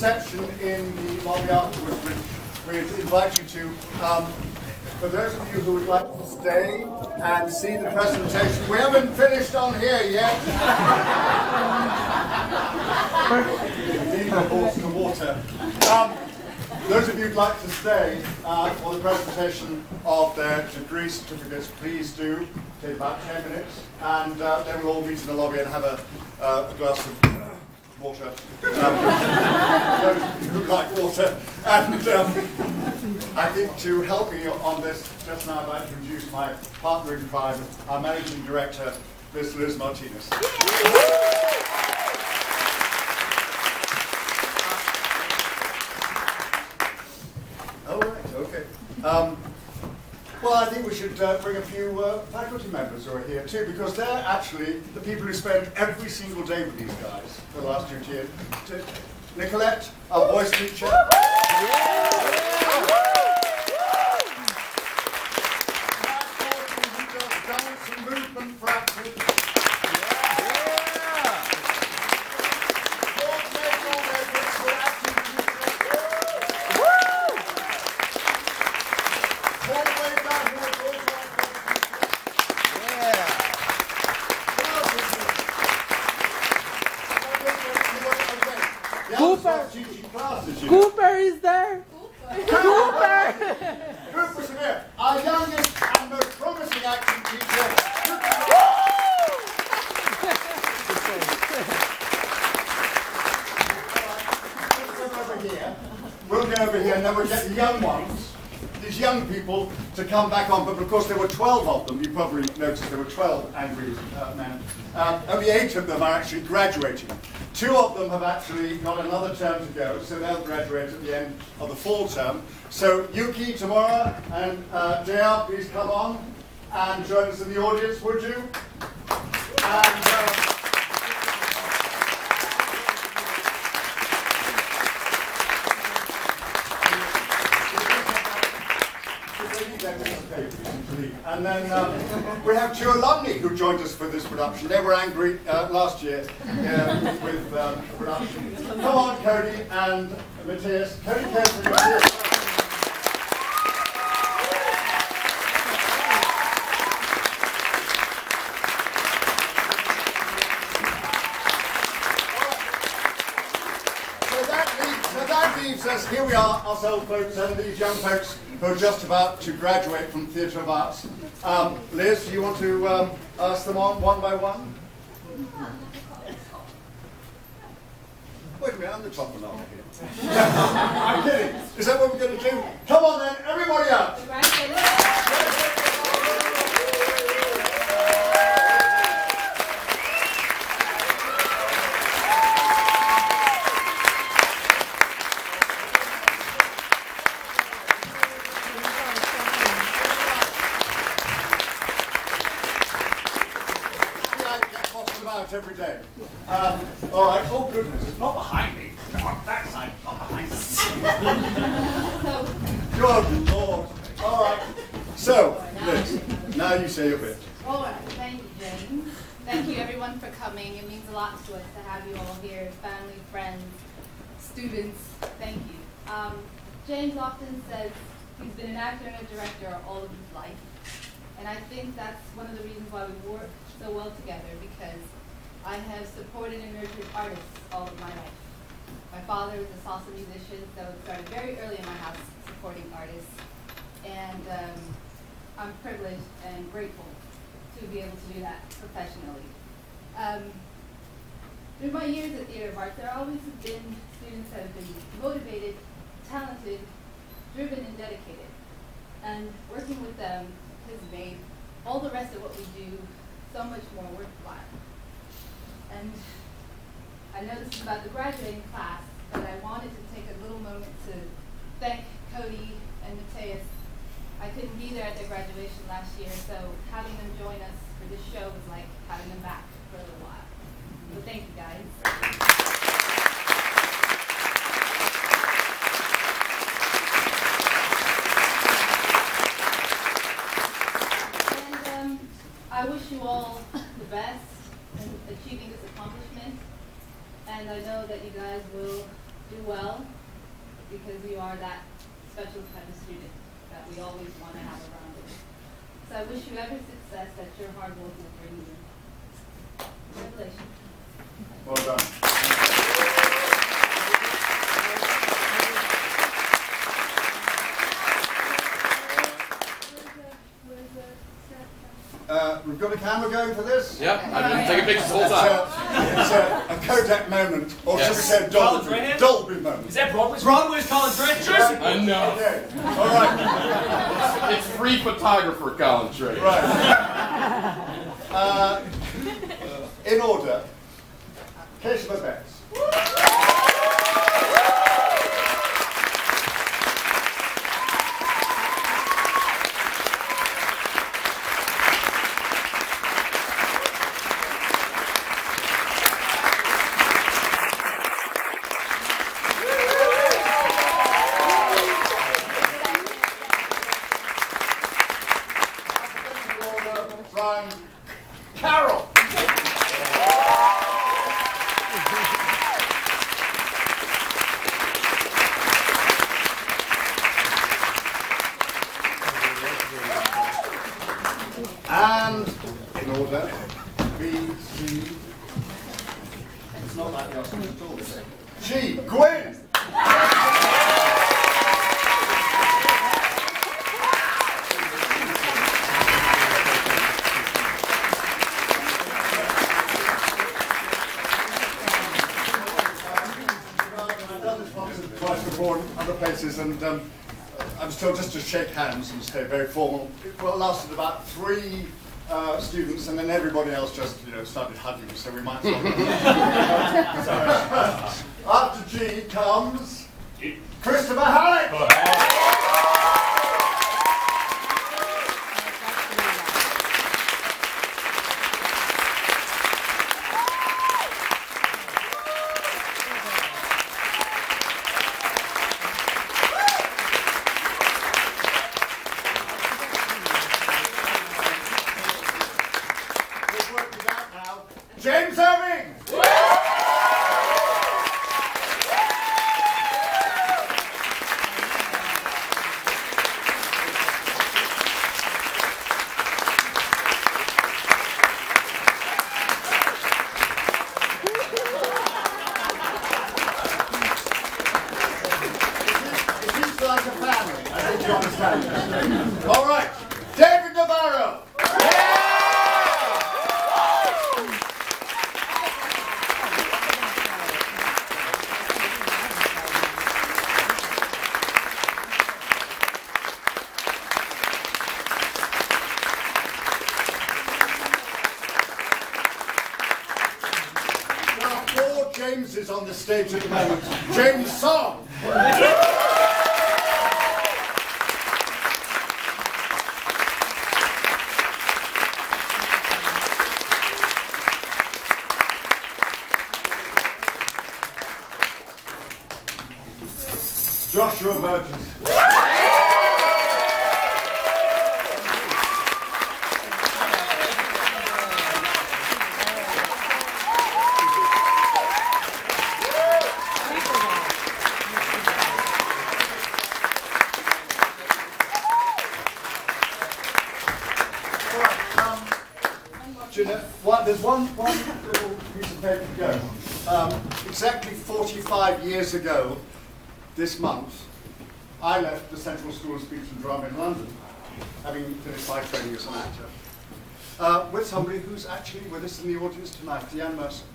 reception in the lobby afterwards, which we invite you to. For those of you who would like to stay and see the presentation, we haven't finished on here yet. Need the horse to water. Those of you who'd like to stay for the presentation of their degree certificates, please do. Take about 10 minutes, and then we'll all meet in the lobby and have a glass of water. Those who like water. And I think to help me on this, just now I'd like to introduce my partner in crime, our managing director, Miss Liz Martinez. Oh, right, okay. Well, I think we should bring a few faculty members who are here too, because they're actually the people who spend every single day with these guys for the last 2 years. Nicolette, our voice teacher. Who does dance and movement practice. Cooper is there. Cooper. Cooper's here. Our youngest and most promising acting teacher. We'll go over here and then we'll get the young ones, these young people, to come back on. But of course there were 12 of them. You probably noticed there were 12 angry men. Only 8 of them are actually graduating. 2 of them have actually got another term to go, so they'll graduate at the end of the fall term. So Yuki, Tamara, and JR, please come on and join us in the audience, would you? And, And then we have 2 alumni who joined us for this production. They were angry last year with the production. Come on, Cody and Matthias. Cody cares for Matthias. So that leaves us, here we are, us old folks and these young folks who are just about to graduate from Theatre of Arts. Liz, do you want to ask them on one by one? Wait a minute, I'm the top one over here. I'm kidding. Is that what we're going to do? Come on then, everybody up. Every day. All right. Oh goodness, it's not behind me. Come on, that side, not behind me. Good Lord. All right. So, Liz, now you say your bit. All right. Thank you, James. Thank you, everyone, for coming. It means a lot to us to have you all here, family, friends, students. Thank you. James often says he's been an actor and a director all of his life, and I think that's one of the reasons why we work so well together, because I have supported and nurtured artists all of my life. My father was a salsa musician, so it started very early in my house supporting artists. And I'm privileged and grateful to be able to do that professionally. Through my years at Theatre of Arts, there always have been students that have been motivated, talented, driven, and dedicated. And working with them has made all the rest of what we do so much more worthwhile. And I know this is about the graduating class, but I wanted to take a little moment to thank Cody and Matthias. I couldn't be there at their graduation last year, so having them join us for this show was like having them back for a little while. So thank you, guys. And I wish you all the best in achieving this accomplishment. And I know that you guys will do well, because you are that special kind of student that we always want to have around us. So I wish you every success that your hard work will bring you. Congratulations. Well done. We've got a camera going for this? Yep, I've been taking pictures the whole time. It's a Kodak moment, or should we Yes. say College Dolby, Redhead? Dolby moment. Is that Broadway? Broadway's College Red Jersey. I know. Okay, all right, It's free photographer Colin Trey. right. In order, case of events. From Carol. And in order, B, C. It's not like the Oscars at all, is it? G, Gwen. I've done this once or twice before in other places, and I was told just to shake hands and stay very formal. It lasted about 3 students, and then everybody else just, started hugging, so we might as well. So, after G comes Christopher Halleck. We've worked it out now. James Irving. It seems like a family. I think you understand. All right, David Navarro. There are 4 Jameses on the stage at the moment. James Song. Joshua Burgess. There's one little piece of paper to go. Exactly 45 years ago, this month, I left the Central School of Speech and Drama in London, having finished my training as an actor, with somebody who's actually with us in the audience tonight, Deanne Mercer.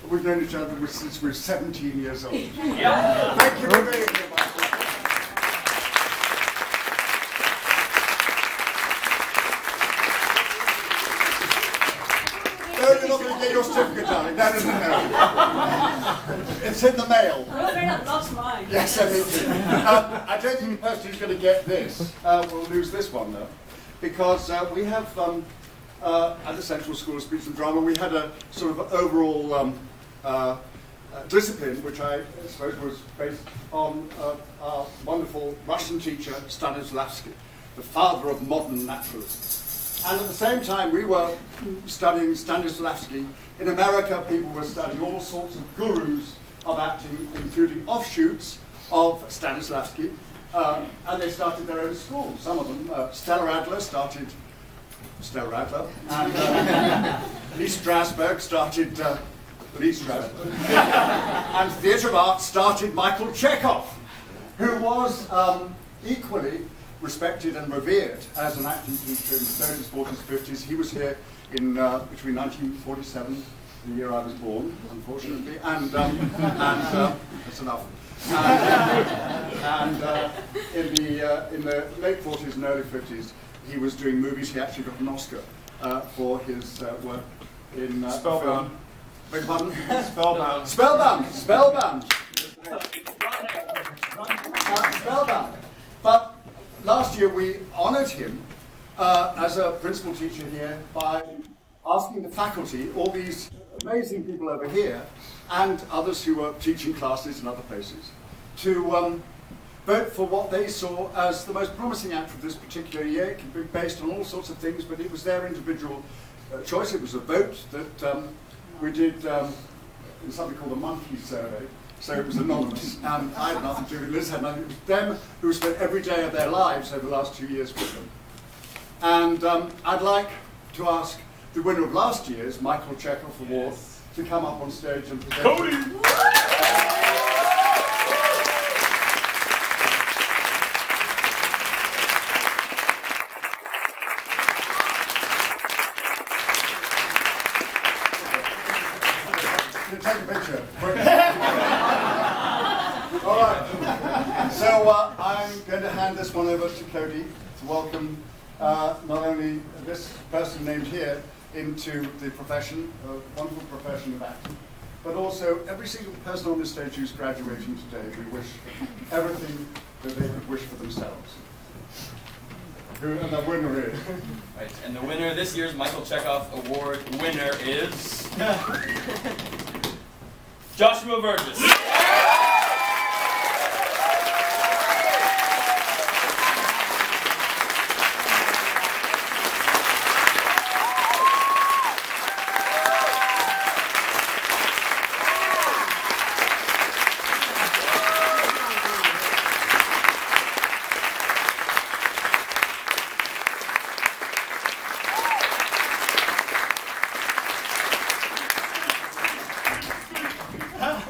We've known each other since we were 17 years old. Thank you for being here, Michael. No, you're not going to get your certificate, darling. No. It's in the mail. I'm afraid I lost mine. Yes, I mean, I don't think the person who's going to get this will lose this one, though, because we have, at the Central School of Speech and Drama, we had a sort of overall discipline, which I suppose was based on our wonderful Russian teacher, Stanislavski, the father of modern naturalism. And at the same time, we were studying Stanislavski. In America, people were studying all sorts of gurus of acting, including offshoots of Stanislavski, and they started their own school. Some of them, Stella Adler started Stella Adler, and Lee Strasberg started Lee Strasberg, and Theatre of Art started Michael Chekhov, who was equally respected and revered as an acting teacher in the 30s, 40s, 50s. He was here in between 1947, the year I was born, unfortunately, and that's enough. And in the late 40s and early 50s, he was doing movies. He actually got an Oscar for his work in Spellbound. film. Beg your pardon? Spellbound. Spellbound. Spellbound. Spellbound. But last year we honoured him as a principal teacher here by asking the faculty, all these amazing people over here, and others who were teaching classes in other places, to vote for what they saw as the most promising act of this particular year. It could be based on all sorts of things, but it was their individual choice. It was a vote that we did in something called a monkey survey. So it was anonymous, and I had nothing to do with it. Liz had nothing. It was them who spent every day of their lives over the last 2 years with them. And I'd like to ask the winner of last year's Michael Chekhov Award to come up on stage and present. Cody! Take a picture. All right. So I'm going to hand this one over to Cody to welcome not only this person named here into the profession, a wonderful profession of acting, but also every single person on this stage who's graduating today. We wish everything that they could wish for themselves. And the winner is? Right, and the winner, this year's Michael Chekhov Award winner is Joshua Burgess.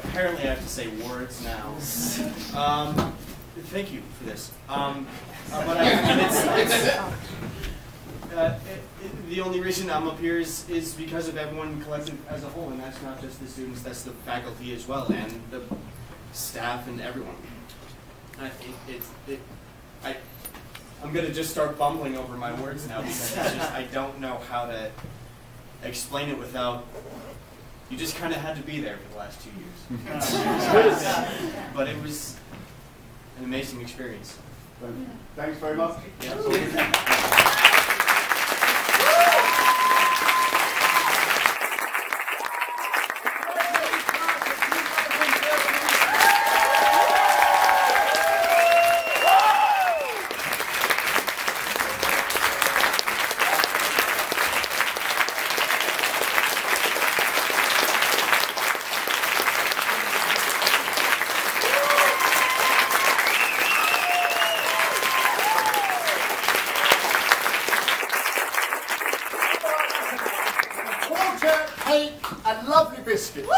Apparently I have to say words now. Thank you for this. But the only reason I'm up here is because of everyone collective as a whole, and that's not just the students, that's the faculty as well, and the staff and everyone. I'm going to just start bumbling over my words now because it's just, I don't know how to explain it without... You just kind of had to be there for the last 2 years. But it was an amazing experience. Thanks very much. Yeah. Cake and lovely biscuits.